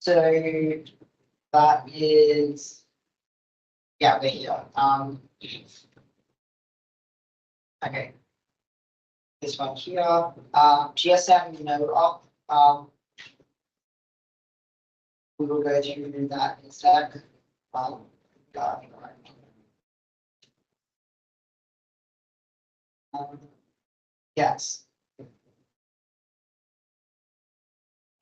So that is, yeah, we're here. Okay. This one here, GSM no op. We will go through that in a sec. Yes.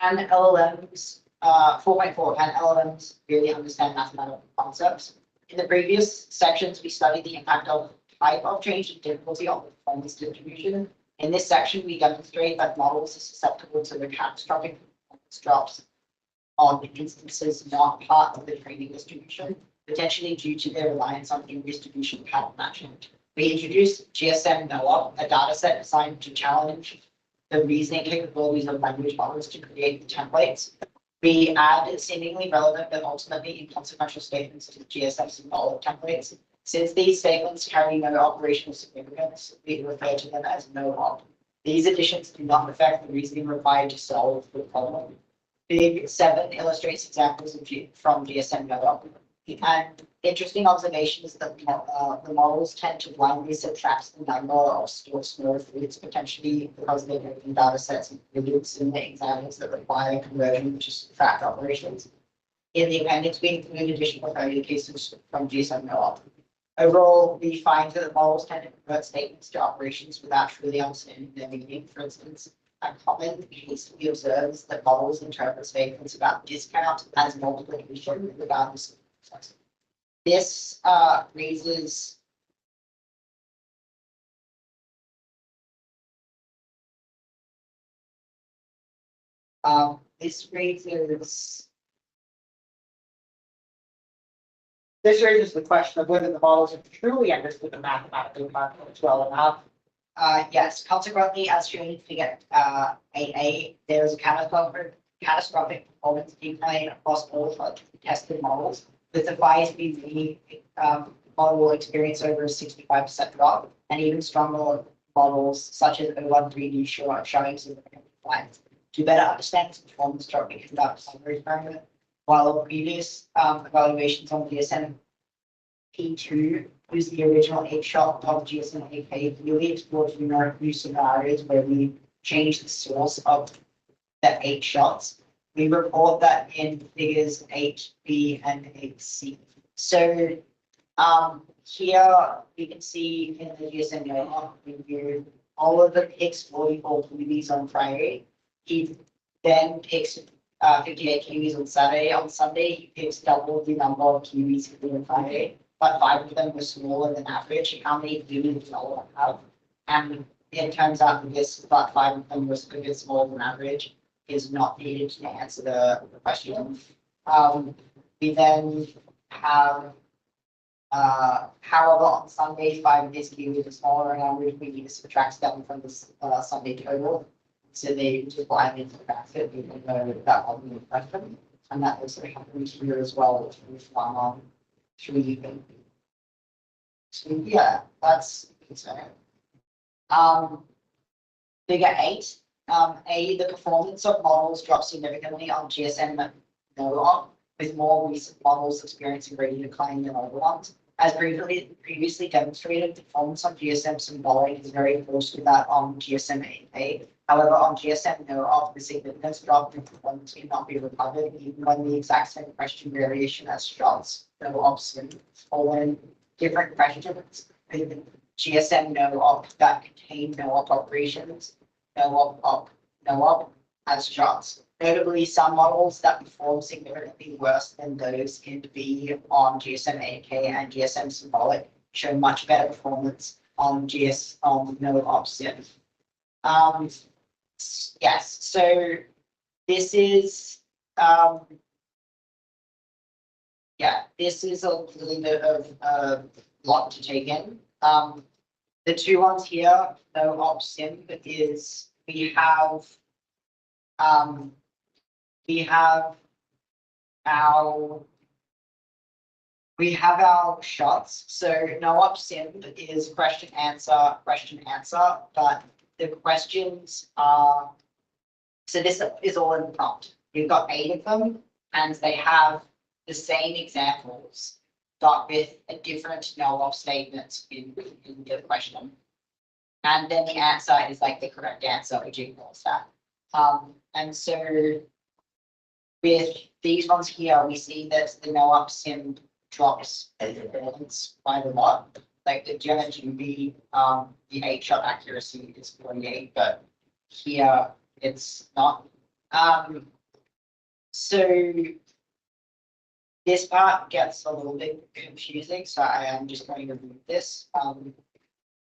And LLMs, 4.4, can LLMs really understand mathematical concepts? In the previous sections, we studied the impact of type of change and difficulty of the performance distribution. In this section, we demonstrate that models are susceptible to the catastrophic performance drops on instances not part of the training distribution, potentially due to their reliance on in-distribution pattern matching. We introduced GSM-NOOP, a dataset designed to challenge the reasoning capabilities of language models to create the templates. We add seemingly relevant but ultimately inconsequential statements to the GSM-Symbolic templates. Since these statements carry no operational significance, we refer to them as no-op. These additions do not affect the reasoning required to solve the problem. Fig 7 illustrates examples from GSM-NOOP. And interesting observation is that the models tend to blindly subtract the number of small fluids, potentially because they're making data sets and fluids in the examples that require conversion to subtract operations. In the appendix, we include additional failure cases from GSM-NOOP. Overall, we find that the models tend to convert statements to operations without truly understanding their meaning. For instance, a common case we observe is that models interpret statements about discount as multiplication regardless of context. This raises this raises the question of whether the models have truly understood the mathematical concepts well enough. Yes, consequently, as shown in Figure 8A, there is a catastrophic performance decline across all tested models, with the FISB model will experience over a 65% drop, and even stronger models such as O13D showing significant declines. To better understand its performance drop, we conduct a summary experiment. While previous evaluations on GSM P2 used the original 8-shot of GSM-AK, really explored numeric new scenarios where we changed the source of the 8 shots. We report that in figures 8B and 8C. So here we can see in the GSM review all of the picks 44 QBs on Friday. He then picks 58 QBs on Saturday. On Sunday, he picks double the number of QBs on Friday, but 5 of them were smaller than average. How many QBs does all have? And it turns out that 5 of them were a bit smaller than average is not needed to answer the question. We then have, however, on Sunday, 5 of these QBs are smaller than average. We need to subtract them from the Sunday total. So they just blind into the basket, even though that wasn't the question. And that also happens here as well, which is 1 on 3 even. So yeah, that's concern. Figure 8. The performance of models drops significantly on GSM-NOOP, with more recent models experiencing greater decline than older ones. As previously demonstrated, performance on GSM-Symbolic is very close to that on GSM-AK. However, on GSM-NOOP, the significance drop in performance cannot be recovered even when the exact same question variation as shots, NOOP, or when different questions with GSM-NOOP that contain NOOP operations, NOOP as shots. Notably, some models that perform significantly worse than those in B on GSM-AK and GSM-Symbolic show much better performance on NOOP. Yes, so this is this is a little bit of a lot to take in. The 2 ones here, NOOP sim, is we have our shots. So NOOP sim is question answer, but the questions are, so this is all in the prompt. You've got 8 of them. and they have the same examples, but with a different no-op statement in the question. And then the answer is like the correct answer, which ignores that. And so with these ones here, we see that the no-op sim drops variance quite a lot. Like the GSM-2B, the 8-shot accuracy is 48, but here it's not. So this part gets a little bit confusing, so I am just going to remove this.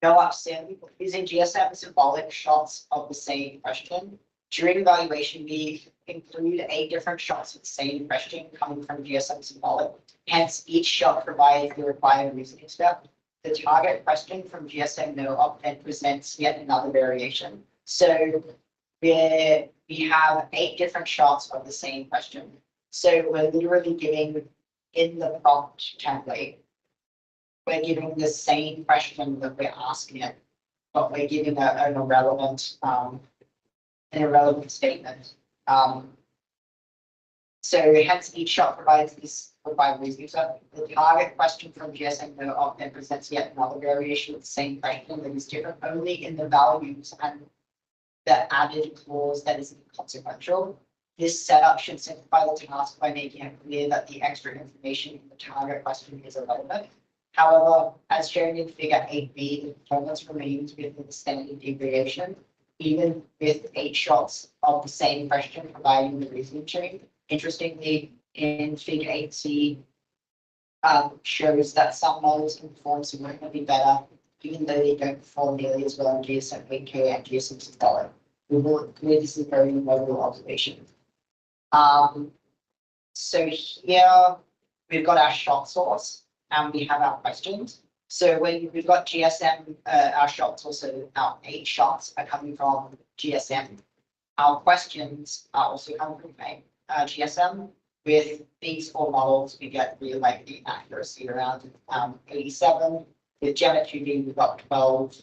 No-op sim using GSM-Symbolic shots of the same question. During evaluation, we include 8 different shots of the same question coming from GSM-Symbolic. Hence, each shot provides the required reasoning step. The target question from GSM no-op then presents yet another variation. So we have 8 different shots of the same question. So we're literally giving in the prompt template, we're giving the same question that we're asking it, but we're giving an irrelevant statement. So hence each shot provides this required reasoning. So the target question from GSM no-op then presents yet another variation of the same question that is different only in the values and the added clause that is inconsequential. This setup should simplify the task by making it clear that the extra information in the target question is irrelevant. However, as shown in figure 8b, the performance remains within the standard deviation, even with 8 shots of the same question providing the reasoning chain. Interestingly, in figure 8c, shows that some models can perform significantly better, even though they don't perform nearly as well in GSM-8K and GSM-Symbolic. We will include this is a very notable observation. So here we've got our shot source and we have our questions. So when we've got GSM, our shots also, our 8 shots are coming from GSM. Our questions are also coming from GSM. With these 4 models, we get really like the accuracy around 87. With GEMA2B, we've got 12.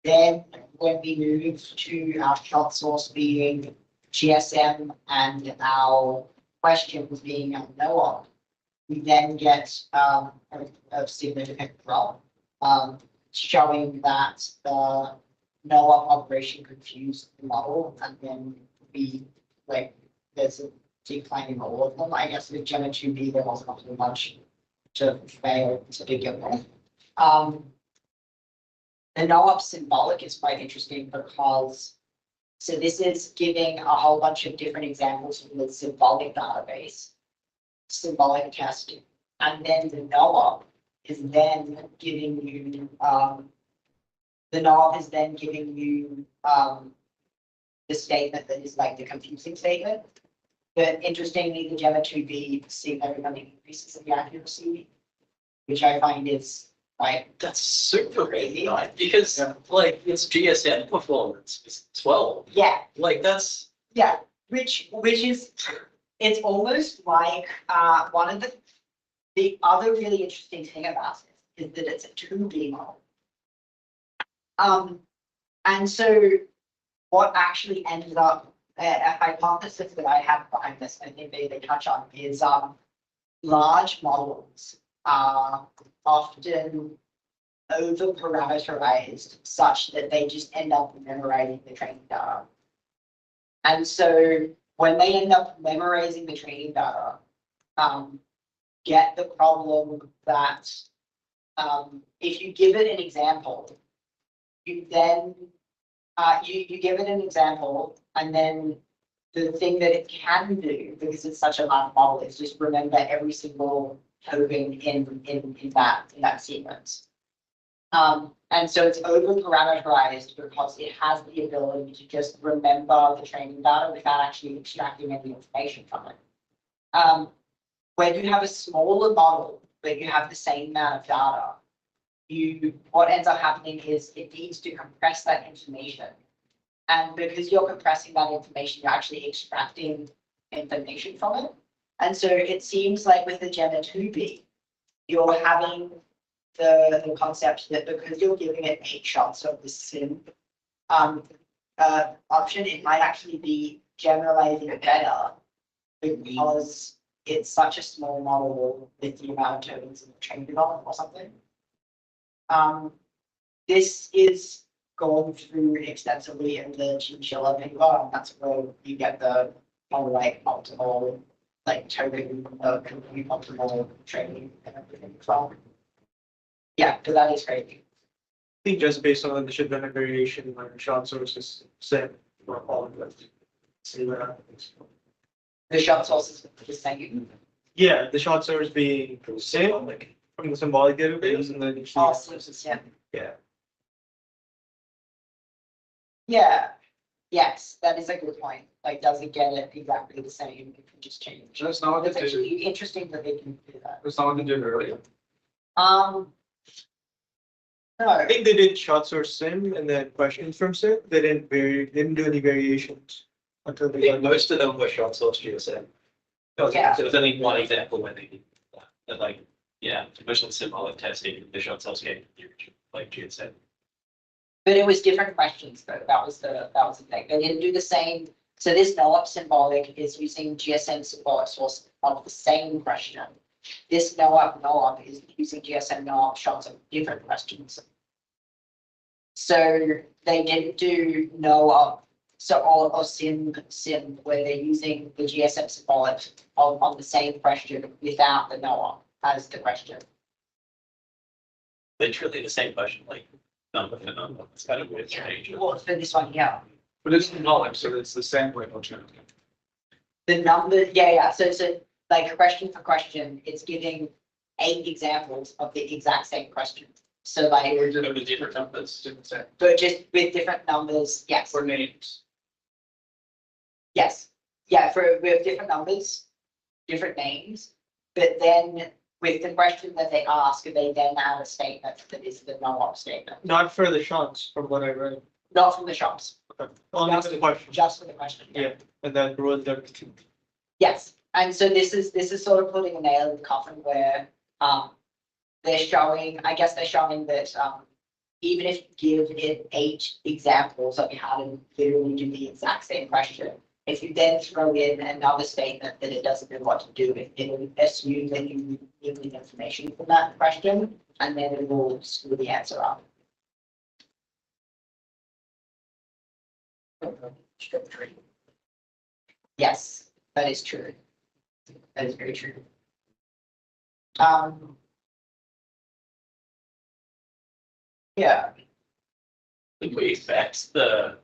Then when we move to our shot source being GSM and our questions being no-op, we then get a significant drop, showing that the no-op operation confused the model, and then there's a decline in all of them. I guess with GEMA2B, there wasn't really much to fail to begin with. The no-op symbolic is quite interesting because, so this is giving a whole bunch of different examples from the symbolic database, symbolic testing, and then the no-op is then giving you, the statement that is like the confusing statement. But interestingly, the GEMA2B significantly increases in the accuracy, which I find is like, That's super crazy, because like it's GSM performance, it's 12. yeah, Like that's which is, it's almost like one of the other really interesting thing about it is that it's a 2D model. And so what actually ended up a hypothesis that I have behind this, I think they touch on, is large models are often over parameterized such that they just end up memorizing the training data. And so when they end up memorizing the training data, get the problem that if you give it an example, you then you give it an example, and then the thing that it can do, because it's such a large model, is just remember every single token in that sequence. And so it's over parameterized because it has the ability to just remember the training data without actually extracting any information from it. When you have a smaller model, but you have the same amount of data, what ends up happening is it needs to compress that information. And because you're compressing that information, you're actually extracting information from it. And so it seems like with the GEMA2B, you're having the concept that because you're giving it 8 shots of the sim option, it might actually be generalizing better because it's such a small model with the amount of tokens and trained it on or something. This is gone through extensively in the chinchilla paper, and that's where you get the like optimal like token optimal training and everything from. Yeah, because that is crazy. I think just based on the shift limit variation, like shot source is set for all of them. See what happens. The shot source is the same. Yeah, the shot source being same like from the symbolic derivatives and then Oh, sources, yeah. yeah. Yeah. Yes, that is a good point. Like, does it get it exactly the same? It can just change. That's not what It's they did. actually interesting that they can do that. That's not what they did earlier. No, I think they did shot source sim and then questions from sim. They didn't do any variations until I they think got most of them were shot source GSM. Yeah. There was only one example where they did that. But like, yeah, most of the symbolic testing, the shot source game, like GSM. but it was different questions though. That was the thing. They didn't do the same. So this no-op symbolic is using GSM symbolic source of the same question. This no-op is using GSM no-op shots of different questions. So they didn't do no-op, so or sim where they're using the GSM symbolic on the same question without the no-op as the question. Literally the same question, like number for number. It's kind of weird. Strange. Well, for this one here. But it's knowledge, so it's the sampling alternative. The number, yeah. So like question for question, it's giving 8 examples of the exact same question. So like, But with different numbers. Didn't say. but just with different numbers, yes, Or names. yes, yeah, with different numbers, different names. But then with the question that they ask, they then add a statement that is the no-op statement, not for the shots from what I read. not from the shops, Only for the question. just for the question. Yeah, and then ruined everything. Yes, and so this is sort of putting a nail in the coffin where they're showing, I guess they're showing that even if you give it 8 examples of how to literally do the exact same question, if you then throw in another statement that it doesn't know what to do, it'll assume that you give the information from that question, and then it will screw the answer up. Yes, that is true. That is very true. Yeah, If we expect the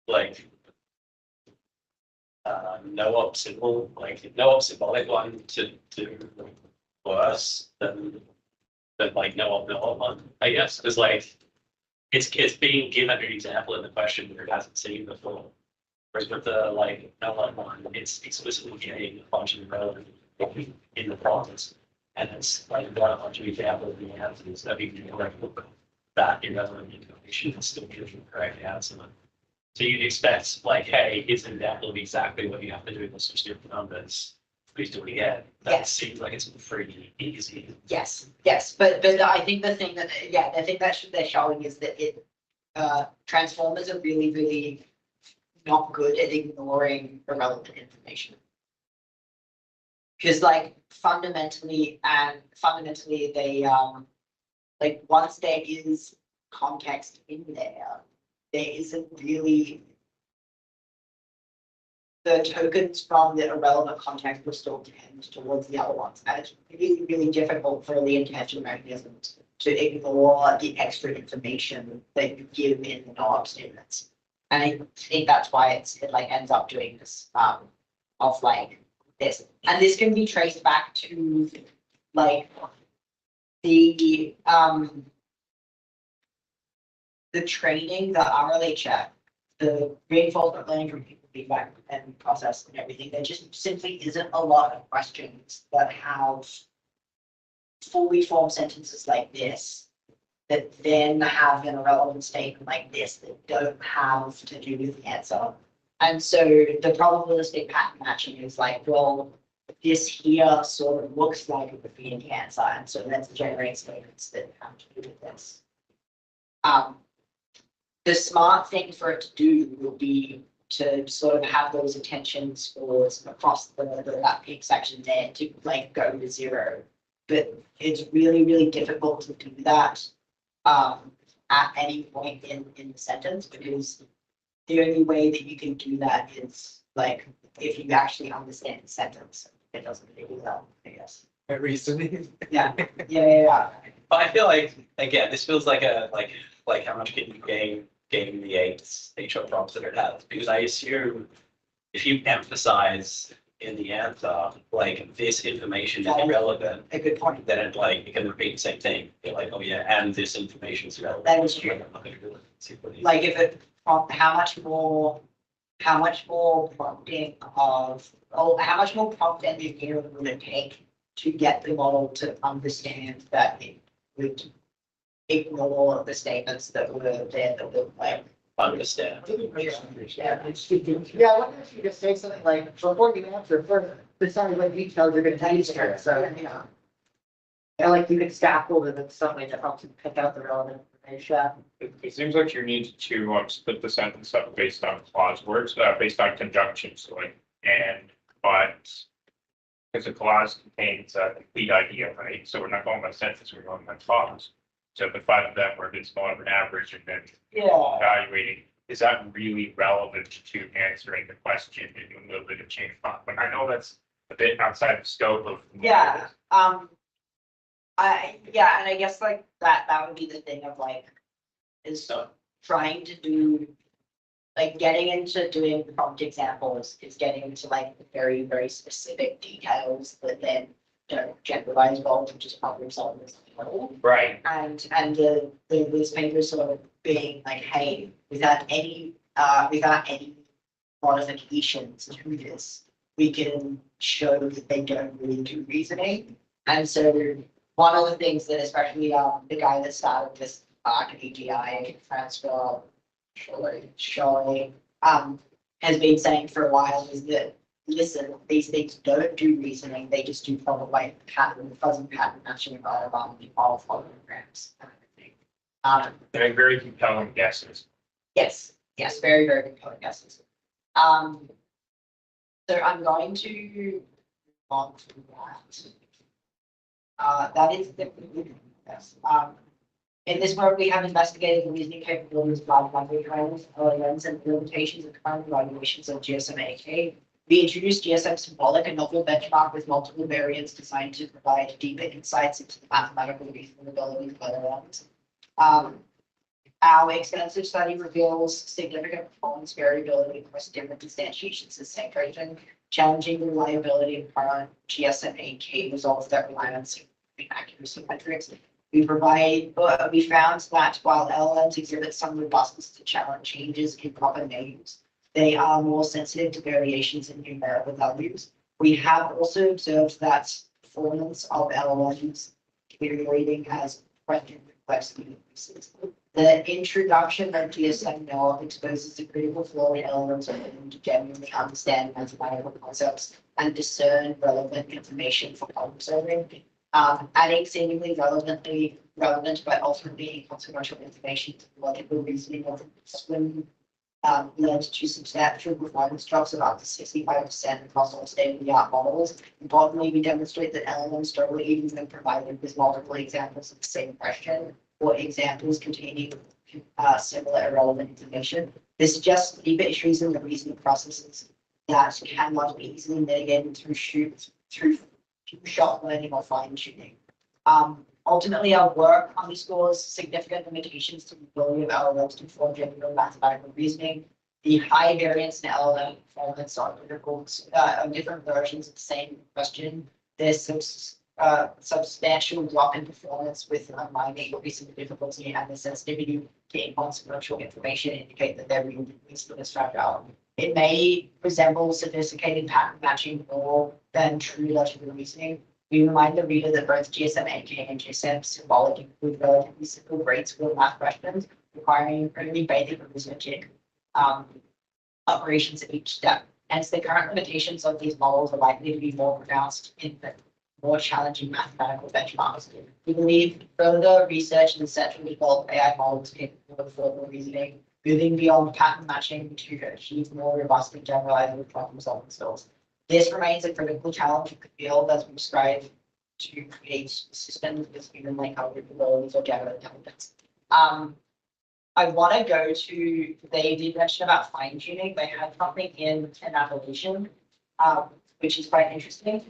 like no-op symbol, like no-op symbolic one to do worse than like no-op one, I guess, because like it's being given an example in the question that it hasn't seen before. Whereas with the like no-op one, it's explicitly getting a bunch of relevant in the process. And it's like got a bunch of examples of the answers that you can like look that irrelevant information and still give you the correct answer. So you'd expect like, hey, here's an example of exactly what you have to do with some stupid numbers. Please do it again. That Yes. seems like it's pretty easy. yes, but I think the thing that, the thing that they're showing is that it, transformers are really, really not good at ignoring irrelevant information. Because like fundamentally they, like once there is context in there isn't really, the tokens from the irrelevant context will still tend towards the other ones. And it's really, really difficult for the intention mechanisms to ignore the extra information that you give in the no-op statements. And I think that's why it like ends up doing this, of like this. And this can be traced back to like the training, the RLHF, the reinforcement learning from people feedback and process and everything. There just simply isn't a lot of questions that have fully formed sentences like this that then have an irrelevant statement like this that don't have to do with the answer. And so the probabilistic pattern matching is like, well, this here sort of looks like it would be in the answer, and so let's generate statements that have to do with this. The smart thing for it to do would be to sort of have those attention scores across that peak section there to like go to zero. But it's really, really difficult to do that at any point in the sentence, because the only way that you can do that is like if you actually understand the sentence. It doesn't really well, I guess. Reasoning. Yeah. But I feel like, again, this feels like like how much can you gain the eight HR prompts that it has? Because I assume if you emphasize in the answer, like this information is irrelevant, A good point. then it like, you can repeat the same thing. You're like, oh yeah, and this information is relevant. That is true. I'm not gonna do it. See what it is. Like if it, how much more prompting of, how much more prompt engineering would it take to get the model to understand that it would ignore the statements that were there that were like. Understand. Yeah, I wonder if you could say something like, before you answer, for some like details you're gonna use here, so, you know. And like you could scaffold it in some way that helps you pick out the relevant information. It seems like you need to split the sentence up based on clause words, based on conjunctions, so like and, but. Because a clause contains a complete idea, right? So we're not going by sentence, we're going by clause. So if the five of them were it's more of an average and then Yeah. evaluating, is that really relevant to answering the question in a little bit of change? But I know that's a bit outside the scope of. Yeah, and I guess like that would be the thing of like, is trying to do, like getting into doing prompt examples is getting into like very, very specific details that then don't generalize well to just problem solving as a whole. Right. And these papers sort of being like, hey, without any modifications to this, we can show that they don't really do reasoning. And so one of the things that especially the guy that started this AGI transfer Shahrokhi has been saying for a while is that listen, these things don't do reasoning, they just do probably fuzzy pattern matching of all programs. They're very compelling guesses. Yes, very, very compelling guesses. So I'm going to move on from that. That is the yes. In this work, we have investigated the reasoning capabilities of large language models, LLMs, and the limitations of current evaluations of GSM-AK. We introduced GSM-Symbolic, a novel benchmark with multiple variants designed to provide deeper insights into the mathematical reasoning abilities of LLMs. Our extensive study reveals significant performance variability across different instantiations of synchronization, challenging the reliability of current GSM-AK results that rely on significant accuracy metrics. We found that while LLMs exhibit some robustness to challenge changes in proper names, they are more sensitive to variations in numerical values. We have also observed that performance of LLMs deteriorating as question complexity increases. The introduction of GSM-Symbolic exposes the critical flaw in LLMs ability to genuinely understand mathematical concepts and discern relevant information for problem solving. Adding seemingly relevant but ultimately inconsequential information to the logical reasoning of the swim led to substantial performance drops of up to 65% across all state-of-the-art models. Importantly, we demonstrate that LLMs struggle even when provided with multiple examples of the same question or examples containing similar irrelevant information. This suggests deeper issues in the reasoning processes that cannot be easily mitigated through shot learning or fine-tuning. Ultimately, our work underscores significant limitations to the ability of LLMs to perform genuine mathematical reasoning. The high variance in LLM performance are different versions of the same question. There's substantial drop in performance with a minor increase in difficulty, and the sensitivity to inconsequential information indicate that their reasoning is fragile. It may resemble sophisticated pattern matching more than true logical reasoning. We remind the reader that both GSM-AK and GSM-Symbolic include relatively simple grade-school math questions requiring only basic arithmetic operations at each step. Hence, the current limitations of these models are likely to be more pronounced in the more challenging mathematical benchmarks. We believe further research in the central developed AI models capable of formal reasoning moving beyond pattern matching to achieve more robust and generalizable problem solving skills. This remains a critical challenge of the field as we strive to create systems with human-like capabilities or general intelligence. I want to go to, they did mention about fine tuning. They had something in an evolution, which is quite interesting,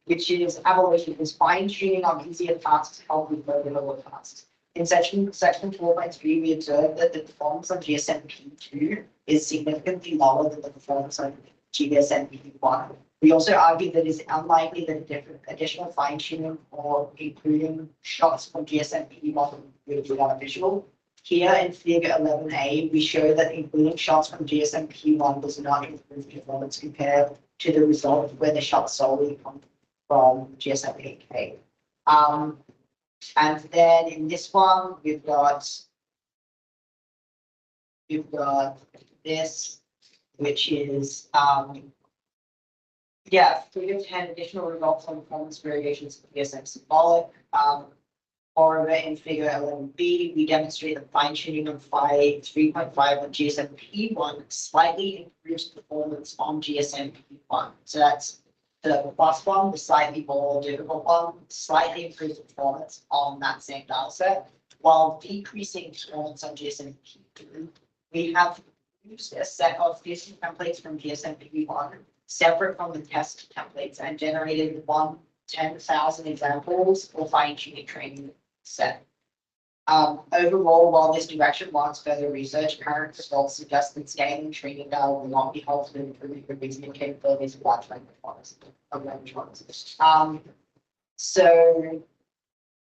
which is evolution is fine tuning on easier tasks to help with lower tasks. In section 4.3, we observed that the performance on GSM-P2 is significantly lower than the performance on GSM-P1. We also argue that it's unlikely that additional fine tuning or including shots from GSM-P1 will be beneficial. Here in figure 11a, we show that including shots from GSM-P1 does not improve performance compared to the result where the shots solely come from GSM-8K. And then in this one, we've got this, which is figure 10 additional results on performance variations of GSM-Symbolic. Moreover, in figure 11b, we demonstrate the fine-tuning of phi 3.5 on GSM-P1 slightly improves performance on GSM-P1. So that's the plus one, the slightly more difficult one, slightly improves performance on that same data set, while decreasing performance on GSM-P2. We have used a set of testing templates from GSM-P1 separate from the test templates and generated 10,000 examples for fine-tuning training set. Overall, while this direction warrants further research, current results suggest that scaling training data will not be helpful in improving the reasoning capabilities of large language models. So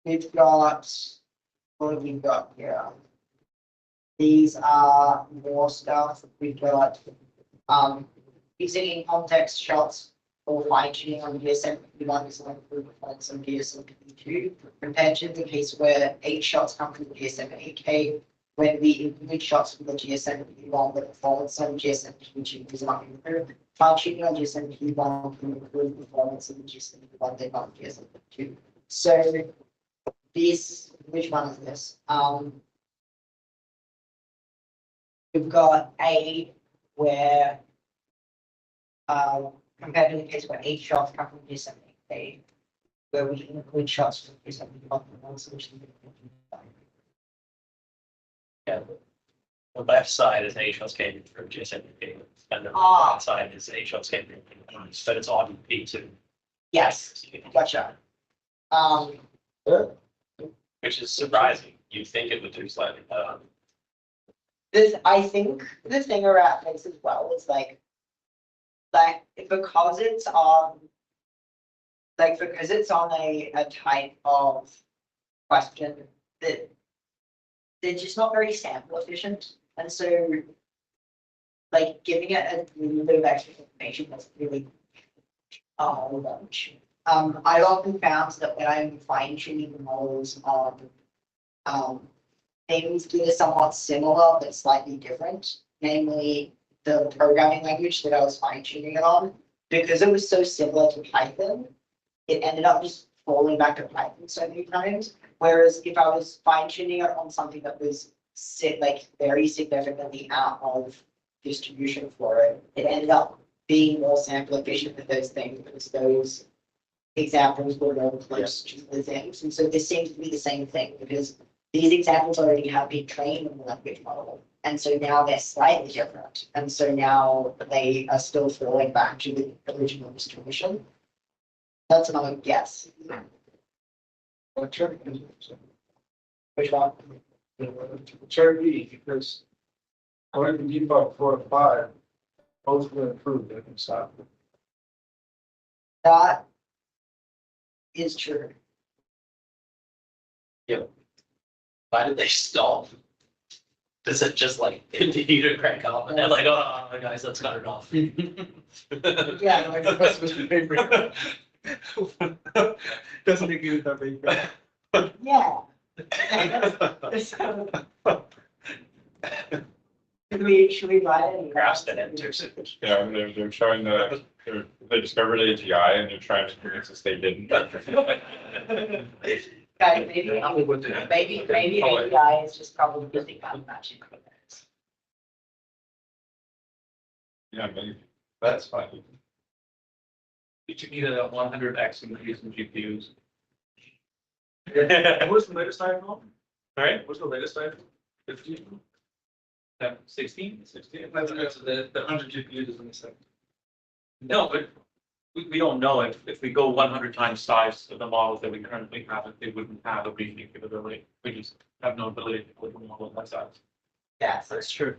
we've got, what have we got here? These are more stuff. We've got using in context shots or fine-tuning on GSM-P1 is not improved performance on GSM-P2, compared to the case where 8 shots come from GSM-8K, when we include shots from the GSM-P1, the performance on GSM-P2 is not improved. Fine-tuning on GSM-P1 can improve performance on the GSM-P1, they not GSM-P2. So this, which one is this? We've got A where compared to the case where 8 shots come from GSM-8K, where we include shots from GSM-P1 solution. Yeah. The left side is 8 shots came from GSM-P, and the right side is 8 shots came from P1, but it's on P2. Yes, gotcha. Which is surprising. You'd think it would do slightly better. I think the thing around this as well is like because it's on a type of question that they're just not very sample efficient, and so like giving it a little bit of extra information that's really much. I've often found that when I'm fine-tuning the models on things that are somewhat similar but slightly different, namely the programming language that I was fine-tuning it on, because it was so similar to Python, it ended up just falling back to Python so many times. Whereas if I was fine-tuning it on something that was very significantly out of distribution for it, it ended up being more sample efficient with those things because those examples were more close to the things. And so this seems to be the same thing because these examples already have been trained on the language model. And so now they're slightly different. And so now they are still falling back to the original distribution. That's another guess. Which one? Cherokee, because I went to default 4 and 5, both were improved in stop. That is true. Why did they stop? Does it just like continue to crank up and they're like, oh guys, let's cut it off? Yeah, Like the rest of the paper. Doesn't agree with that paper. yeah. Should we write it? Graphs that enter. Yeah, they're showing they discovered AGI and they're trying to convince us they didn't. Guys, maybe API is just probably pattern matching. Yeah, maybe. That's fine. You need a 100x increase in GPUs. What's the latest iPhone? Right? What's the latest iPhone? 15? 16? 16? That's the 100 GPUs is in the second. No, but we don't know if we go 100 times size of the models that we currently have, if they wouldn't have a reasoning capability. We just have no ability to put a model that size. Yes. That's true.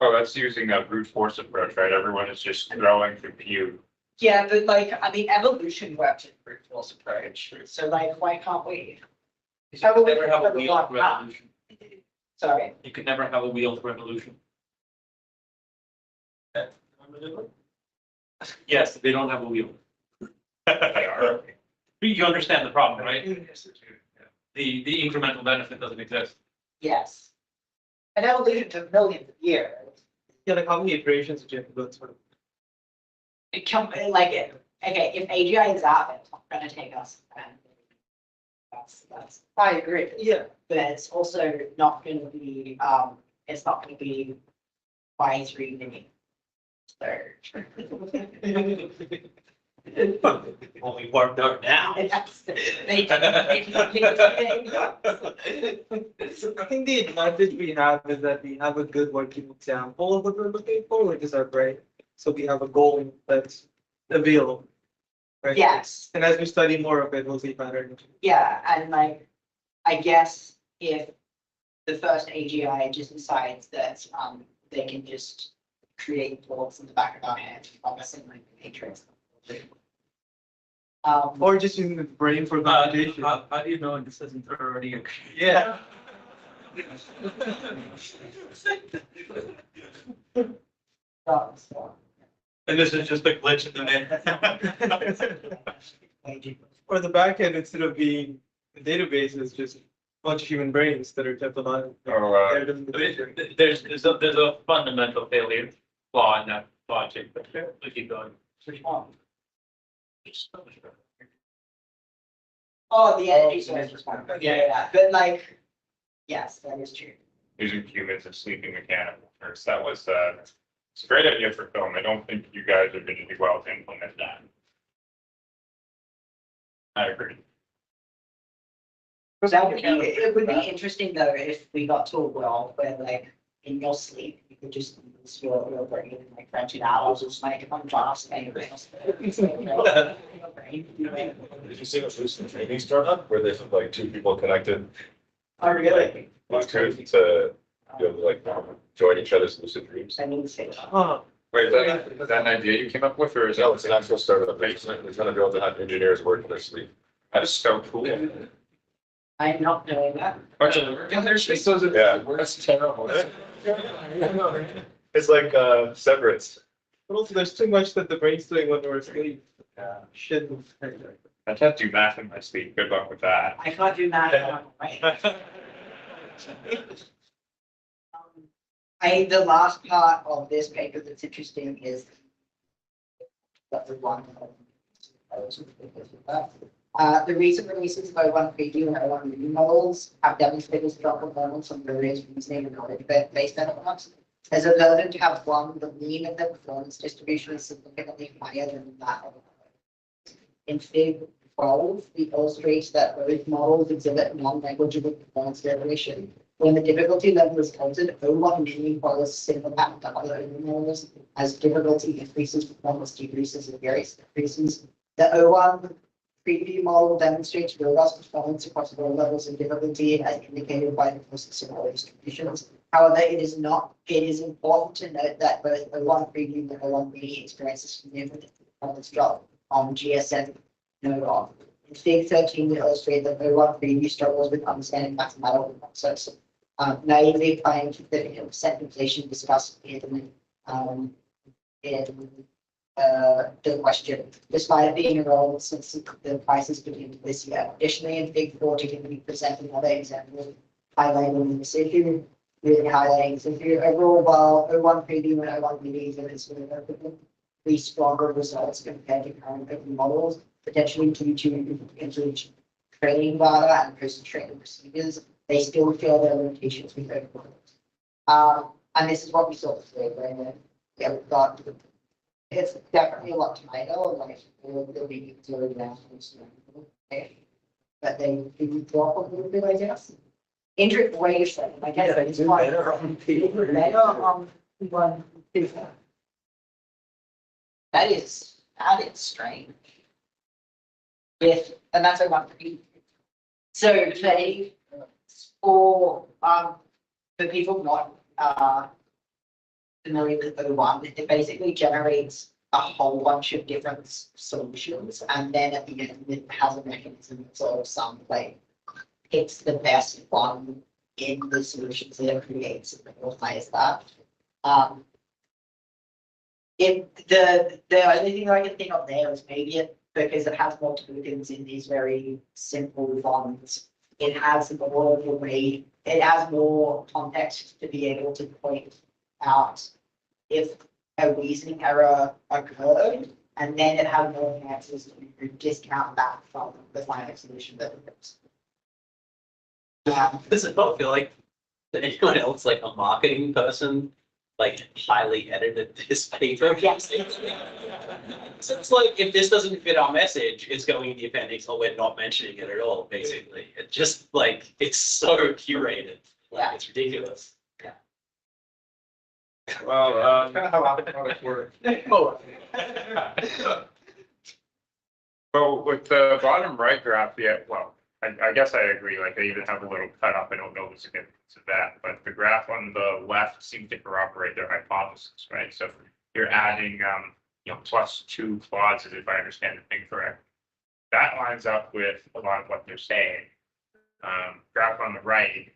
Oh, that's using a brute force approach, right? Everyone is just throwing compute. Yeah, but like, I mean, evolution works in brute force approach, so like, why can't we? You could never have a wheel of revolution. Sorry, You could never have a wheel of revolution. Yes, they don't have a wheel. You understand the problem, right? The incremental benefit doesn't exist. yes. An evolution took millions of years. Yeah, like how many iterations did you have to go through? It come, like, okay, if AGI is out, it's not gonna take us. That's, I agree. Yeah. But it's also not gonna be, it's not gonna be wise reasoning. So. Only worked out now. They So I think the advantage we have is that we have a good working example of what we're looking for, which is our brain. So we have a goal that's available. Right? Yes, And as we study more of it, we'll see patterns. yeah, and like, I guess if the first AGI just decides that, they can just create thoughts in the back of our head, obviously like the Matrix. Or just using the brain for computation. How do you know this isn't already a? Yeah. And this is just a glitch in the Or the backend, instead of being the database, is just a bunch of human brains that are kept alive. There's a fundamental failure flaw in that logic, but we keep going. Oh, the energy source is fine. Yeah, but like, yes, that is true. Using humans as sleeping mechanical first. That was, it's a great idea for film. I don't think you guys are gonna do well to implement that. I agree. It would be interesting though if we got to a world where like in your sleep, you could just use your brain and like French it out, or just like I'm just Did you see the lucid training startup where there's like two people connected Oh, really? to be able to like join each other's lucid dreams? I mean, say, Huh. Wait, is that an idea you came up with, or is No, it? it's an actual startup. They're trying to be able to have engineers work in their sleep. That is so cool. I'm not knowing that. Yeah, That's terrible. it's like severance. But also, there's too much that the brain's doing when we're asleep. Shouldn't. I can't do math in my sleep. Good luck with that. I can't do that. Right. The last part of this paper that's interesting is that the one. The recent releases of O1 preview and O1 review models have demonstrated strong performance on various reasoning and knowledge-based benchmarks. As observed to have one, the mean of the performance distribution is significantly higher than that of in Fig 12, we illustrate that both models exhibit non-negligible performance variation. When the difficulty level is altered, O1 mean follows similar pattern to other models. As difficulty increases, performance decreases, and various decreases. The O1 preview model demonstrates robust performance across all levels of difficulty, as indicated by the process of all these conditions. However, it is important to note that both O1 preview and O1 media experiences significant performance drop on GSM no. In Fig 13, we illustrate that O1 preview struggles with understanding mathematical concepts, naively applying to 50% inflation discussed in the question, despite it being irrelevant since the prices begin this year. Additionally, in Fig 14, we present another example highlighting this issue, really highlighting this issue. Overall, while O1 preview and O1 media exhibits relatively stronger results compared to current open models, potentially due to training data and post-training procedures, they still feel their limitations with open models. And this is what we saw today, right? yeah, we've got, it's definitely a lot tighter, like, there'll be zero down. But they drop a little bit, I guess. Integration, I guess. Yeah, it's do fine. better on paper. Better on one. That is strange. Yes, and that's what I want to be. So they, for people not familiar with O1, it basically generates a whole bunch of different solutions, and then at the end it has a mechanism that sort of some like picks the best one in the solutions that it creates and applies that. If the only thing I can think of there is maybe it because it has multiple things in these very simple bonds. It has more of a way, it has more context to be able to point out if a reasoning error occurred, and then it has more chances to discount that from the final solution that it is. Does it not feel like that anyone else, like a marketing person, like highly edited this paper? Yes. So it's like, if this doesn't fit our message, it's going in the appendix, or we're not mentioning it at all, basically. It just like, it's so curated, like, Yeah. it's ridiculous. Well, Kind of how automatic work. well, with the bottom right graph, yeah, well, I guess I agree, like, I even have a little cut up, I don't know the significance of that, but the graph on the left seems to corroborate their hypothesis, right? So you're adding, +2 clauses, if I understand the thing correct. That lines up with a lot of what they're saying. Graph on the right,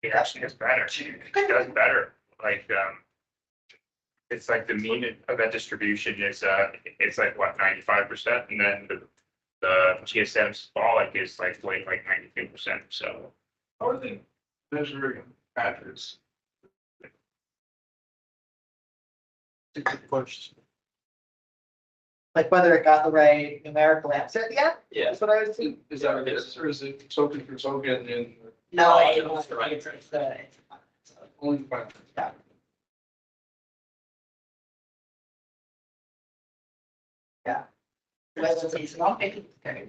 it actually gets better, it does better, like, it's like the mean of that distribution is, it's like what, 95%, and then the GSM-Symbolic is like 92%, so. How are they measuring patterns? Pushed. Like whether it got the right numerical answer, yeah, Yeah. that's what I was thinking. Is that this, or is it token for token in No, it's the right. it's only five? it's not making, okay,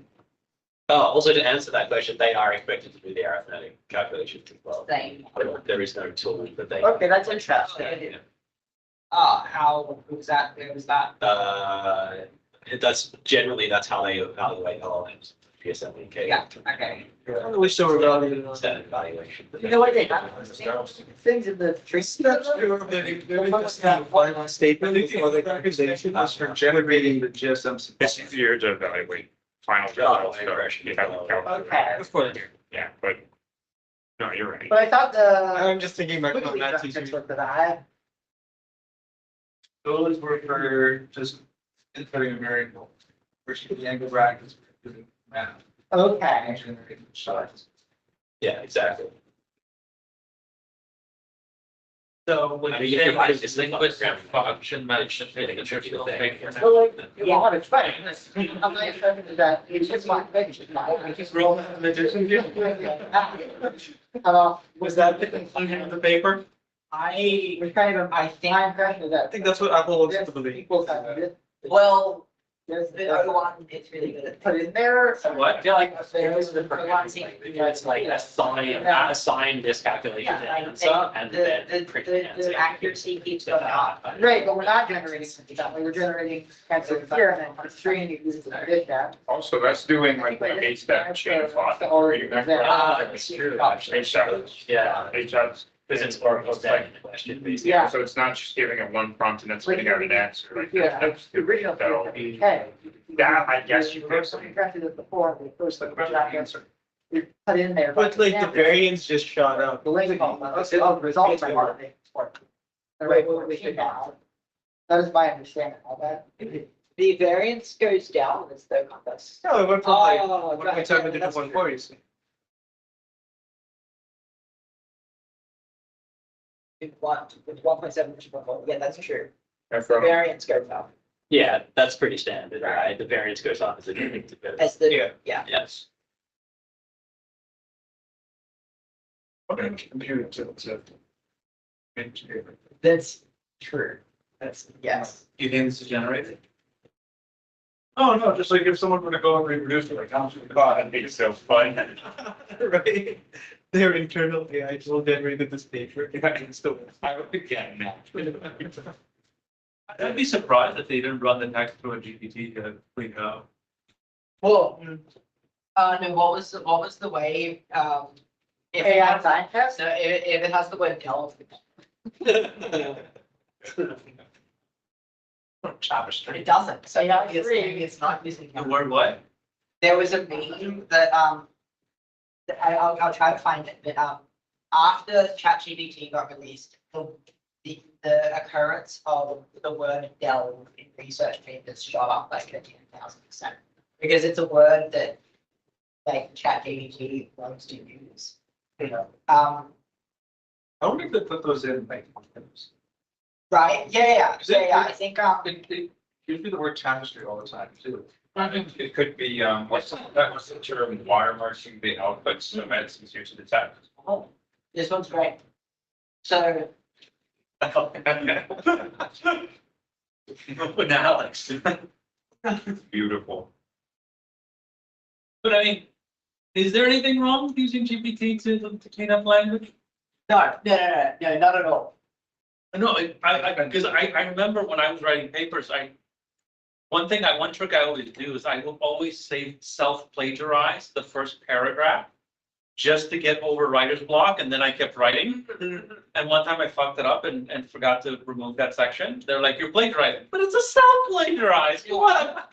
Also to answer that question, they are expected to do the arithmetic calculations as well. same. There is no tool that they. Okay, that's interesting. Yeah. How was that, where was that? That's generally, that's how they evaluate LLMs, GSM and Keivan. Yeah, okay. I wish they were evaluated on. Standard evaluation. You know what they have? Things in the tree. Final statement for the accusation was for generating the GSM. It's easier to evaluate final Oh, results, so right. you have a calculator. Okay. Of course. Yeah, but, no, you're right. But I thought the. I'm just thinking about quickly math reference easier. for that. Those were for just inputting a variable, which the angle brackets for doing math. Okay. And generating shots. Yeah, exactly. So when I mean, you if say you're writing like this linguist thing, function it's mentioned in the traditional thing. So like, yeah, I'm explaining this. I'm not expecting that. It's just my question. Was that the conclusion of the paper? I was kind of, I think I'm correct with that. I think that's what Apple wants to believe. Well, there's the other one, it's really good at put in there. So I feel like There's the It's like assign this calculation to answer and then print the answer. The accuracy keeps going up. Right, but we're not generating something that way. We're generating answer here and then constrain it using the dish that. Also, that's doing like a base step chain plot. It's true, actually. Yeah, because it's Oracle's question, basically. Yeah. So it's not just giving it one prompt and then spitting out an answer. Like, Yeah. that's The original. So, Okay. that, I guess you could First, we corrected it before, we first looked at that answer. We put in there. But like the variance just shot up. The link called, the results I want to export. The right way we should have. That is my understanding of that. The variance goes down as the compass. No, it went from like Oh, 1.7 to 1.4. With 1.7, yeah, that's true. And The from, variance goes up Yeah, that's pretty standard, right? The variance goes up as the. as the, Yeah. yeah. Yes. Computer to. That's true. That's, yes. You think this is generated? Oh, no, just like if someone were to go and reproduce it, like, how much would it cost? That'd be so fun. Right? Their internal AI tool generated this paper. I would get that. I'd be surprised if they didn't run the text through a GPT to clean it out. Well, no, what was the way, if it AI has, scientist? No, if it has the word delve. It doesn't, so yeah, it's not using. The word what? There was a meme that, that I'll try to find it, but, after ChatGPT got released, the occurrence of the word delve in research papers shot up like 10,000%. Because it's a word that, like, ChatGPT loves to use. I wonder if they put those in, like, Right, yeah, I think, it gives me the word tapestry all the time, too. It could be, what's the term, watermarking the outputs of medicines here to the text? oh, this one's great. So, With Alex. Beautiful. But I mean, is there anything wrong with using GPT to clean up language? no, not at all. No, because I remember when I was writing papers, one trick I always do is I will always say self-plagiarize the first paragraph just to get over writer's block, and then I kept writing. And one time I fucked it up and forgot to remove that section. They're like, you're plagiarizing, but it's a self-plagiarize. What?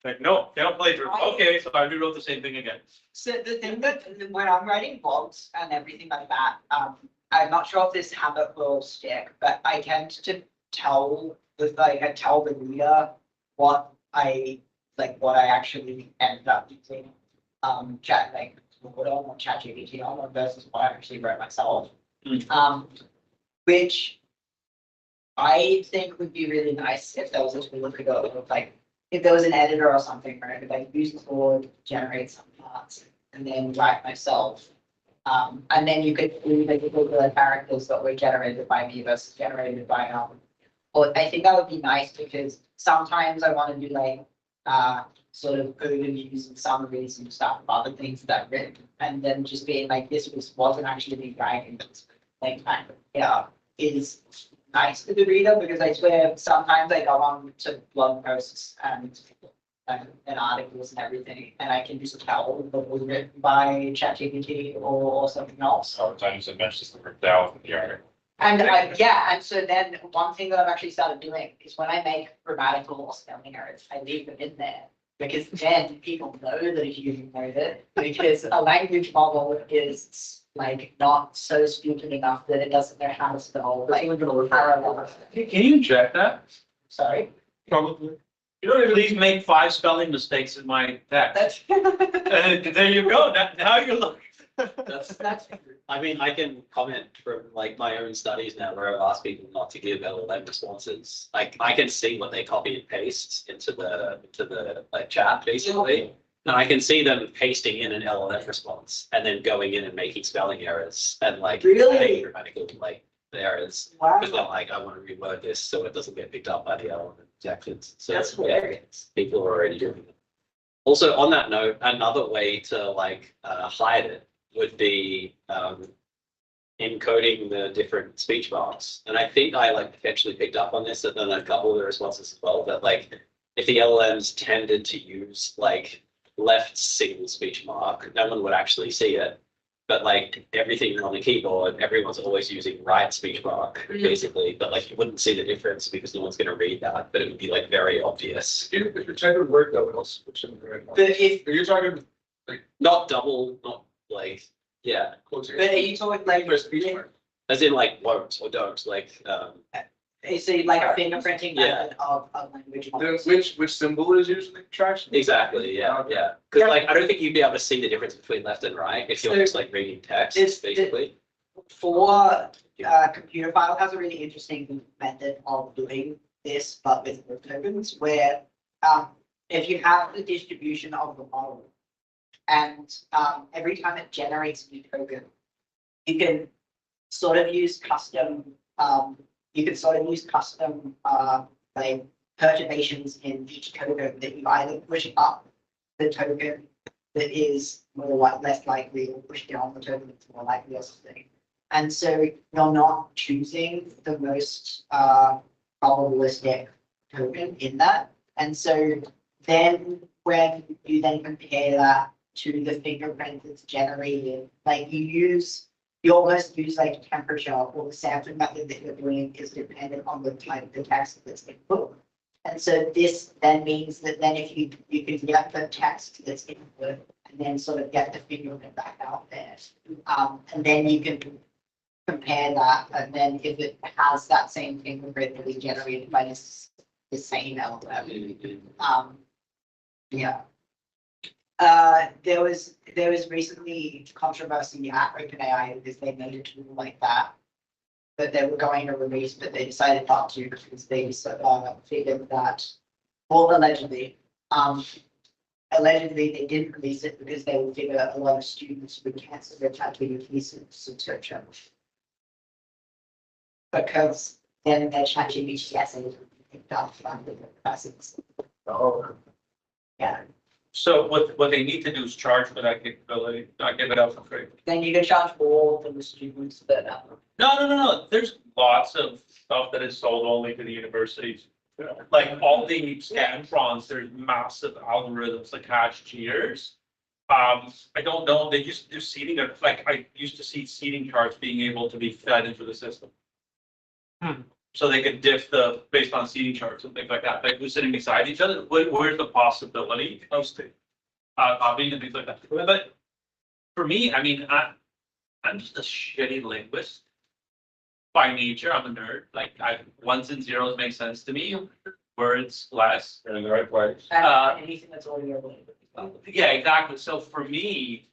Like, no, don't plagiarize. Okay, so I rewrote the same thing again. So the thing that when I'm writing blogs and everything like that, I'm not sure if this habit will stick, but I tend to tell the reader what I actually ended up using ChatGPT on versus what I actually wrote myself. Which I think would be really nice if there was a tool that could go like if there was an editor or something where I could like use the tool, generate some parts, and then write myself. And then you could include like the characters that were generated by me versus generated by Or I think that would be nice because sometimes I want to do like sort of overviews and summaries and stuff of other things that I've written, and then just being like this wasn't actually me writing this like is nice to the reader because I swear sometimes I go on to blog posts and articles and everything, and I can just tell what was written by ChatGPT or something else. Sometimes it mentions the word delve in the article. And and so then one thing that I've actually started doing is when I make grammatical or spelling errors, I leave them in there because then people know that a human wrote it. Because a language model is like not so stupid enough that it doesn't know how to spell like parallel. Can you inject that? Sorry. Probably. You know, please make 5 spelling mistakes in my text. That's There you go. Now you look. that's I mean, I can comment from like my own studies now where I've asked people not to give LLM responses. Like I can see what they copy and paste into the like chat basically. And I can see them pasting in an LLM response and then going in and making spelling errors and like Really? adding grammatical like errors. wow. Because they're like, I want to reword this so it doesn't get picked up by the LLM objectives. So That's yeah, hilarious. people are already doing it. Also, on that note, another way to like hide it would be encoding the different speech marks. And I think I like actually picked up on this and then a couple of the responses as well, that like if the LLMs tended to use like left single speech mark, no one would actually see it. But like everything on the keyboard, everyone's always using right speech mark, basically. But like you wouldn't see the difference because no one's going to read that. But it would be like very obvious. If you're typing Word, though, it'll switch in the right one. But if Are you talking Not double, not like, yeah. closer? but are you talking like For speech mark? As in like won't or don't, like is it like a fingerprinting Yeah. method of language The- models? Which symbol is used in the contraction? exactly, yeah, yeah. Because like I don't think you'd be able to see the difference between left and right if you're So just like reading text, it's- basically. For computer file has a really interesting method of doing this, but with root tokens, where if you have the distribution of the model, and every time it generates a new token, you can sort of use custom you can sort of use custom, like perturbations in each token that you either push up the token that is more like less likely, or push down the token that's more likely or something. And so you're not choosing the most probabilistic token in that. And so then when you then compare that to the fingerprint that's generated, like you almost use like temperature, or the sampling method that you're doing is dependent on the type of the text that's input. And so this then means that then if you can get the text that's input and then sort of get the fingerprint back out there, and then you can compare that, and then if it has that same fingerprint that is generated by the same LLM. Yeah. There was recently controversy at OpenAI because they made a tool like that they were going to release, but they decided not to because they figured that, well, allegedly they didn't release it because they would figure a lot of students would cancel their ChatGPT subscription. Because then their ChatGPT essays would be picked up from the classes. Oh, Yeah. So what they need to do is charge for that capability, not give it out for free. Then you can charge more for the students that No. There's lots of stuff that is sold only to the universities. Like all the scantrons, there's massive algorithms that catch cheaters. I don't know, they used to do seeding, like I used to see seeding charts being able to be fed into the system. So they could diff based on seeding charts and things like that, like who's sitting beside each other, where's the possibility of copying and things like that. But for me, I mean, I'm just a shitty linguist. By nature, I'm a nerd, like ones and zeros make sense to me, words less. You're in the right place. anything that's audio related. Yeah, exactly. So for me,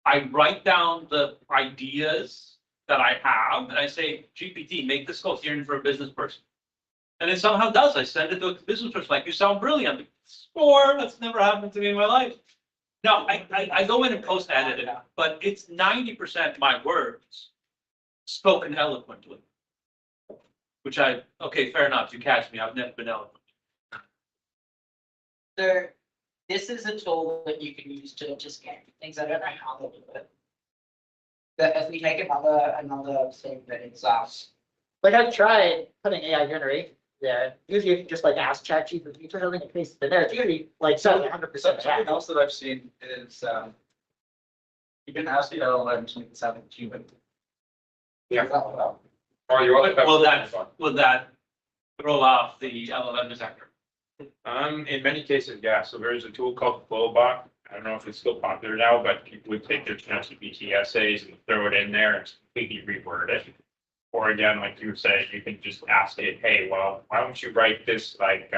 I write down the ideas that I have, and I say, GPT, make this coherent for a business person. And it somehow does. I send it to a business person, like, you sound brilliant. Score, that's never happened to me in my life. No, I go in and post edit it, but it's 90% my words spoken eloquently. Which okay, fair enough, you catch me, I've never been eloquent. So this is a tool that you can use to just get things. I don't know how they do it. But if we take another thing that it's Like I tried putting AI generate there. Usually you can just like ask ChatGPT for something and paste it there. It's usually like 100%. Something else that I've seen is, you can ask the LLM to make it sound human. Yeah. Or your other. Will that throw off the LLM detector? In many cases, yeah. So there's a tool called Flowbot. I don't know if it's still popular now, but people would take their ChatGPT essays and throw it in there and completely reword it. Or again, like you said, you can just ask it, hey, well, why don't you write this, like,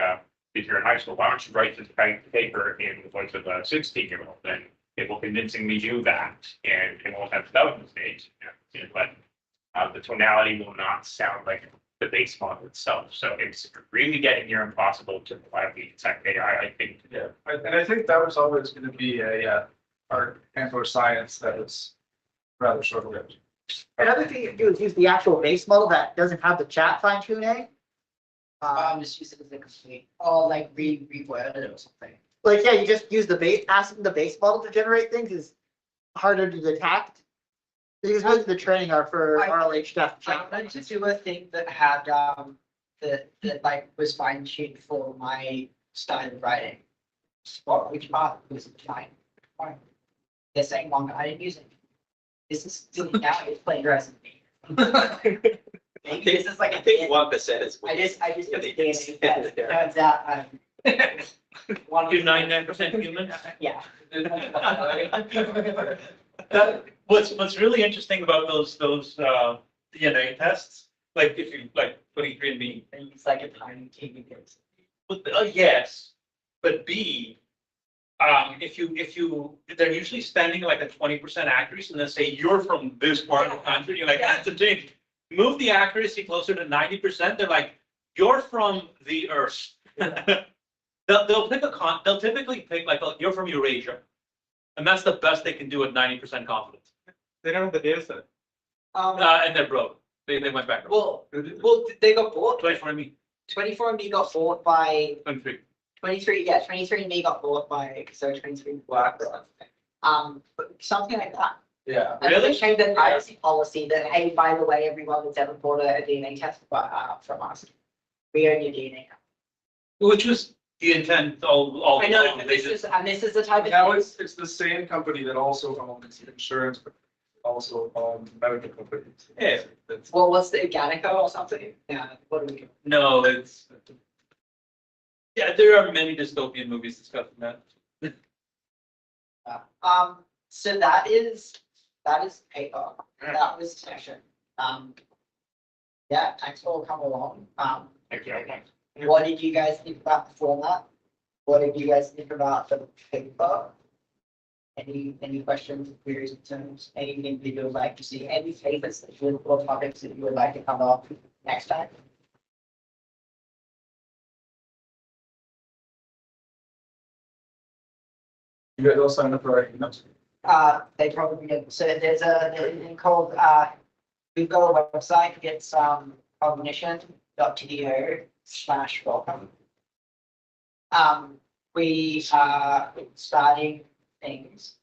if you're in high school, why don't you write this paper in the voice of a 16-year-old? Then it will convincingly do that, and it won't have spelling mistakes. But the tonality will not sound like the base model itself. So it's really getting near impossible to reliably detect AI, I think. Yeah, and I think that was always going to be a art and or science that was rather short-lived. Another thing you can do is use the actual base model that doesn't have the chat fine tuning. just use it as a complete, or like reword it or something. Like, yeah, you just use the base, asking the base model to generate things is harder to detect. Because most of the training are for RLH stuff. I wanted to do a thing that had that like was fine tuned for my style of writing. What which part was fine? They're saying one, I didn't use it. This is now it's plagiarizing me. Maybe this is like I think 1% is. I just put the DNA test. Turns out one You're 99% human. Yeah. What's really interesting about those DNA tests, like if you like putting 3andMe, And it's like a tiny TV bit. yes, but B, if they're usually spending like a 20% accuracy and then say you're from this part of the country, you're like, that's a change. Move the accuracy closer to 90%, they're like, you're from the Earth. They'll typically pick like, you're from Eurasia. And that's the best they can do at 90% confidence. They don't have the data set. And they're broke. They went back. Well, they got bought. 24andMe, 24andMe got bought by 23. 23, yeah, 23andMe got bought by, so 23 worked. But something like that. Yeah. And they changed the privacy policy that, hey, by the way, everyone that's ever bought a DNA test from us, we own your DNA. Which was the intent all. I know, along. and They this just- is the type of. Now thing- it's the same company that also owns insurance, but also medical companies. Yeah. That's- Well, what's the Organico or something? Yeah, what do we? No, it's. Yeah, there are many dystopian movies discussing that. So that is paper. That was session. Yeah, thanks for coming along. What did you guys think about the format? What did you guys think about the paper? Any questions, queries, concerns, anything that you would like to see, any favorites that you or topics that you would like to cover next time? You guys all signed up for our emails? They probably did. So there's a thing called, we've got a website, it's CognitionTO/welcome. We are starting things.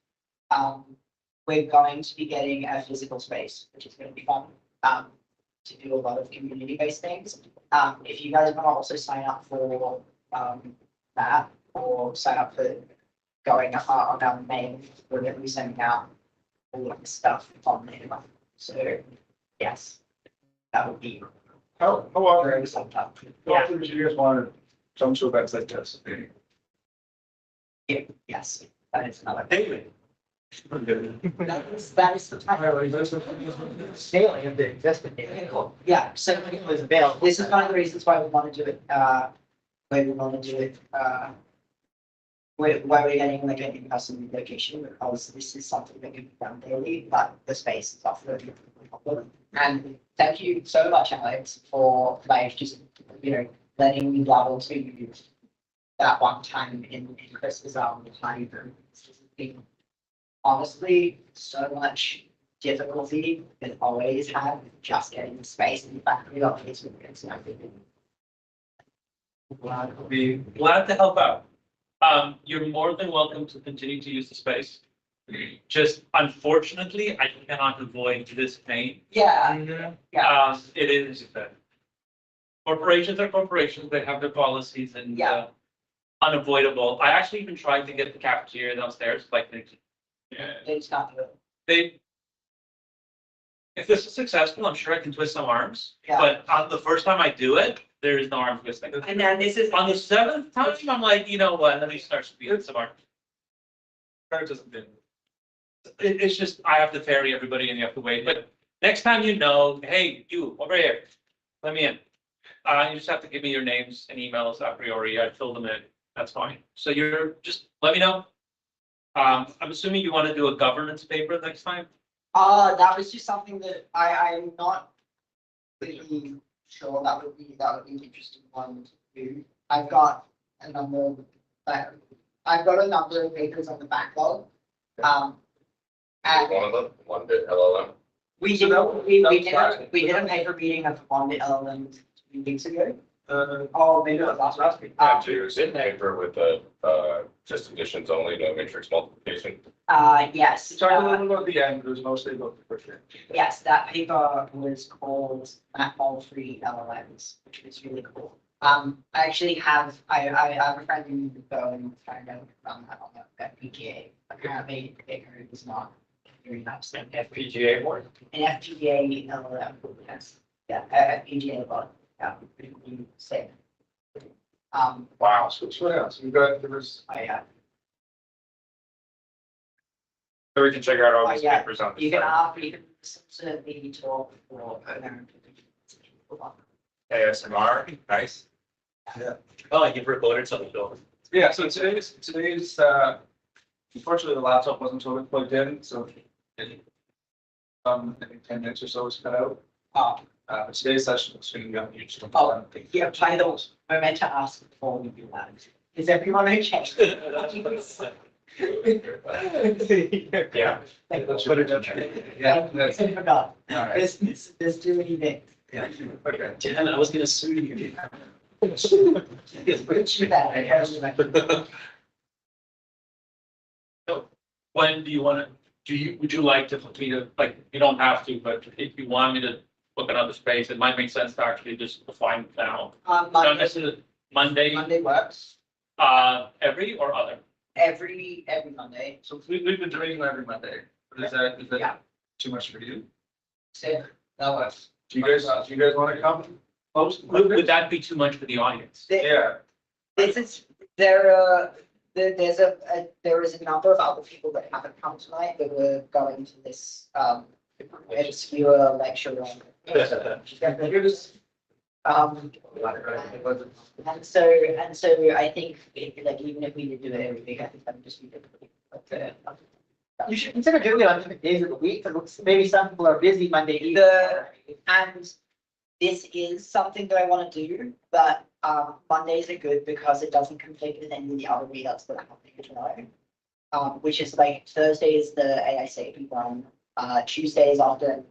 We're going to be getting a physical space, which is going to be fun, to do a lot of community-based things. If you guys want to also sign up for that, or sign up for going on our main, we're going to be sending out all of the stuff on there. So, yes, that would be How often, very sometime. how often do you guys want to come to events like this? Yeah, yes, that is another. Anyway. That is the time. Scaling of the existing. Okay, cool. Yeah, so this is one of the reasons why we want to do it, where we're getting like an in-person location, because this is something that can be done daily, but the space is often a problem. And thank you so much, Alex, for like just, letting me dabble to that one time in Chris's time. It's been honestly so much difficulty that always had just getting the space in the factory office. It's nothing. Be glad to help out. You're more than welcome to continue to use the space. Just unfortunately, I cannot avoid this pain. Yeah, It is, corporations are corporations, they have their policies and, Yeah. Unavoidable. I actually even tried to get the cafeteria downstairs, like it's not good. they. If this is successful, I'm sure I can twist some arms, Yeah. but on the first time I do it, there is no arm twisting. And then this is. On the seventh time, I'm like, you know what, let me start speeding some arms. Kurt doesn't do. It's just, I have to ferry everybody and you have to wait, but next time hey, you, over here, let me in. You just have to give me your names and emails a priori, I fill them in, that's fine. So just let me know. I'm assuming you want to do a governance paper next time? That was just something that I'm not really sure that would be an interesting one to do. I've got a number of papers on the backlog. And One of them, one bit LLM. we did a paper meeting of one bit LLM 2 weeks ago. Oh, maybe it was last week. To sit paper with just additions only, no matrix multiplication. Yes. Sorry, a little at the end, there's mostly about the first. Yes, that paper was called All-Free LLMs, which was really cool. I actually have, I have a friend who would go and try to run that on the FPGA. Apparently, it was not very nice. FPGA board. An FPGA LLM, yes, yeah, FPGA bot, yeah, you say. Wow, so yeah, so there was. So we can check out all Oh, these yeah. papers on the You can site. you can certainly talk for. ASMR, nice. Oh, you've recorded something, Bill. Yeah, so today's, unfortunately, the laptop wasn't totally plugged in, so it, I think 10 minutes or so was cut out. But today's session is going to be on YouTube. Oh, yeah, by the way, I meant to ask before we do that. Is everyone okay? Yeah. Let's put it in. Yeah. that's- I forgot. All right. There's too many things. Yeah. Okay. Damn it, I was gonna sue you. When do you want to, would you like to, me to, like, you don't have to, but if you want me to book another space, it might make sense to actually just define it now. Not Monday, necessarily Monday, Monday works, every or other? every Monday, So we've been doing it every Monday. But is Yeah. that too much for you? so that works. Do you guys want to come? Host? Would that be too much for the audience? Yeah. This is, there is a number of other people that haven't come tonight that were going to this, obscure lecture on. And so I think, like, even if we did do it every week, I think that would just be difficult. You should consider doing it on different days of the week, because maybe some people are busy Monday evening. And this is something that I want to do, but Mondays are good because it doesn't conflict with any of the other meetups that I'm happening tomorrow. Which is like Thursday is the AICP one, Tuesday is often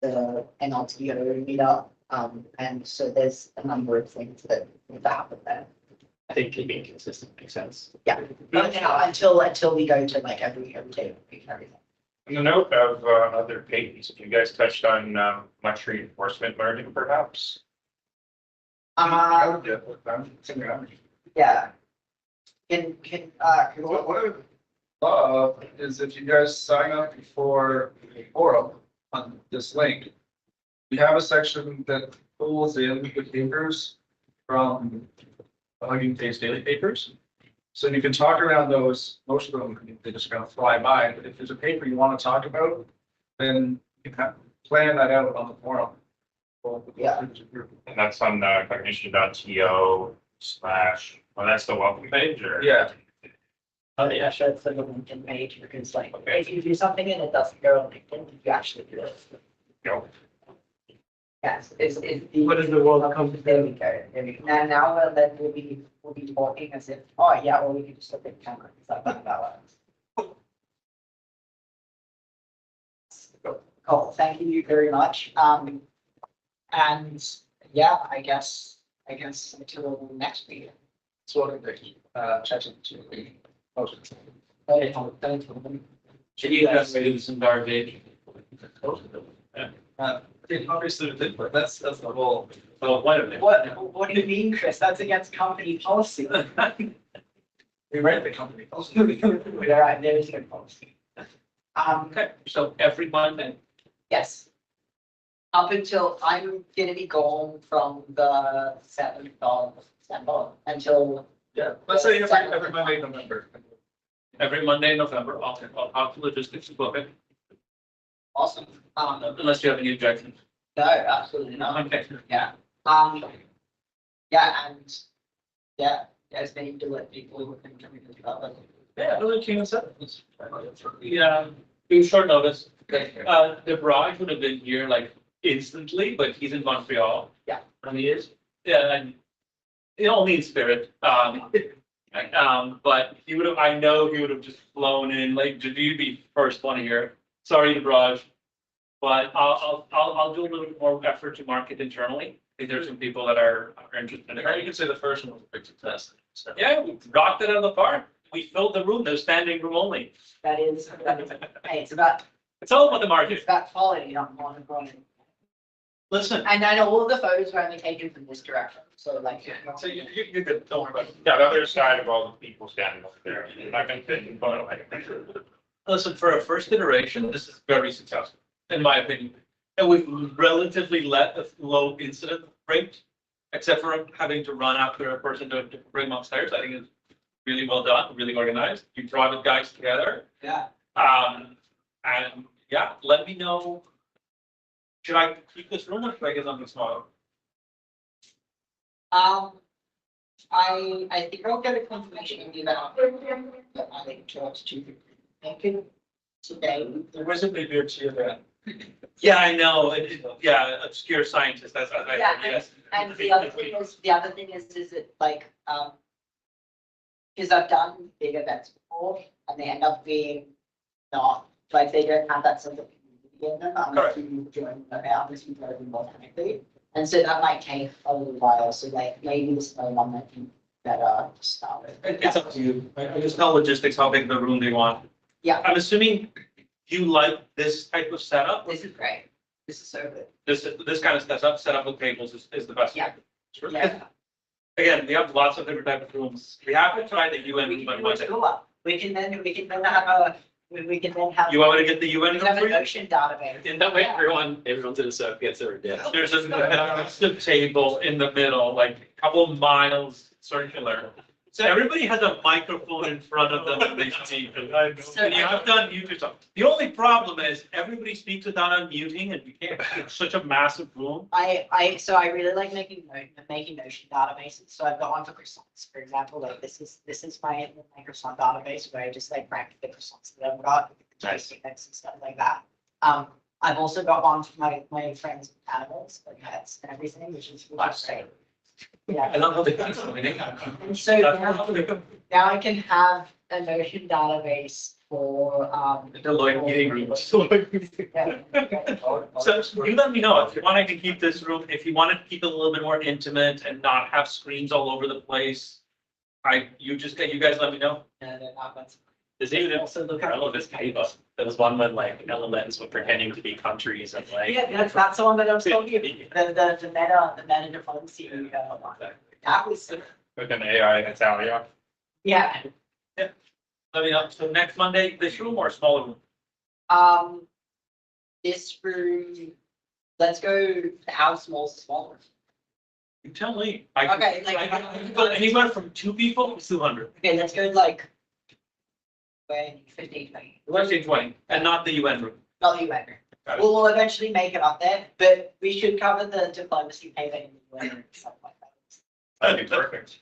the NLTO meetup. And so there's a number of things that happen there. I think being consistent makes sense. Yeah, but until we go to like every day of the week and everything. On the note of other patents, if you guys touched on much reinforcement learning, perhaps. Yeah. What I love is if you guys sign up for the forum on this link, we have a section that pulls in the papers from the Hugging Face daily papers. So you can talk around those, most of them, they just kind of fly by, but if there's a paper you want to talk about, then you can plan that out on the forum. Yeah. And that's on CognitionTO / well, that's the welcome page or? Yeah. Oh, yeah, sure, it's like a LinkedIn page, because like, if you do something and it doesn't go on LinkedIn, you actually do it. No. Yes, it's. What is the world come to? There we go, there we go. Now then we'll be talking as if, oh, yeah, or we can just look at the camera, it's like that works. Cool, thank you very much. And yeah, I guess until next week. Sort of, ChatGPT. Can you guys do some garbage? Obviously, but that's the whole. Well, wait a minute. What do you mean, Chris? That's against company policy. We write the company. There is no policy. Okay, so every Monday, Yes. Up until, I'm gonna be gone from the 7th of December until. Yeah, let's say every Monday in November. every Monday in November, I'll have the logistics to book it, Awesome. unless you have any objections. No, absolutely not. Okay. Yeah, and, yeah, there's many to let people who can come in and about it. Yeah, really keen on that. Yeah, it was short notice. The bride would have been here like instantly, but he's in Montreal. Yeah. And he is, yeah, and only in spirit. But he would have, I know he would have just flown in, like, you'd be first one here. Sorry, the barrage. But I'll do a little bit more effort to market internally. I think there's some people that are interested in You it. can say the first one was a big success. So. Yeah, we rocked it out of the park. We filled the room, there's standing room only. That is, hey, it's about all about the market. quality, not quantity. Listen, And I know all of the photos were only taken from this direction, so like. So you could, don't worry about it. Yeah, the other side of all the people standing up there, you're not gonna fit in front of like. listen, for a first iteration, this is very successful, in my opinion. And we've relatively let a low incident rate, except for having to run after a person to bring them upstairs. I think it's really well done, really organized. You brought the guys together. Yeah. And yeah, let me know. Should I keep this room or should I get something smaller? I think I'll get a confirmation of the event. I think towards to make it today. There was a big event. Yeah, I know. Yeah, obscure scientist. That's Yeah, yes. And the other thing is it like, because I've done big events before and they end up being not, like they don't have that sense of community in them unless you join them out, unless you join them organically. And so that might take a little while, so like maybe this is the one that can better start with. It's up to you. I just know logistics, how big the room they want. Yeah, I'm assuming you like this type of setup. this is great. This is so good. This kind of setup with tables is the best. Yeah. Sure. Yeah. Again, we have lots of different types of rooms. We haven't tried the UN We room can on do a Monday. tour. We can then have a, we can then have. You want me to get the UN We room can have for an you? ocean database. In that way, everyone's in a circle, gets their desk. There's a massive table in the middle, like a couple miles circular. So everybody has a microphone in front of them when they speak. And you have to unmute yourself. The only problem is everybody speaks without unmuting and you can't, it's such a massive room. So I really like making Notion databases. So I've got one for croissants, for example, like this is my croissant database where I just like rank the croissants that I've got, Nice. and stuff like that. I've also got one for my friends with animals, like pets and everything, which is great. Yeah. I love how they keep winning. And so now I can have a Notion database for Deloitte meeting rooms. yeah. So you let me know if you want, I can keep this room, if you want to keep it a little bit more intimate and not have screens all over the place. You guys let me know. And then that's There's even also the relevant Keivan. There was one when like LLMs were pretending to be countries and like. yeah, that's the one that I was talking about. The meta diplomacy. That was With an AI in Italia. yeah. Let me know. So next Monday, this room or smaller room? This room. Let's go. How small is the small room? You tell me. I can- Okay, like- I can go anywhere from 2 people to 200. Okay, let's go like. 15, 20. Let's say 20, and not the UN room. Not the UN room. Got it. We'll eventually make it up there, but we should cover the diplomacy payment in the UN room, stuff like that. That'd be perfect.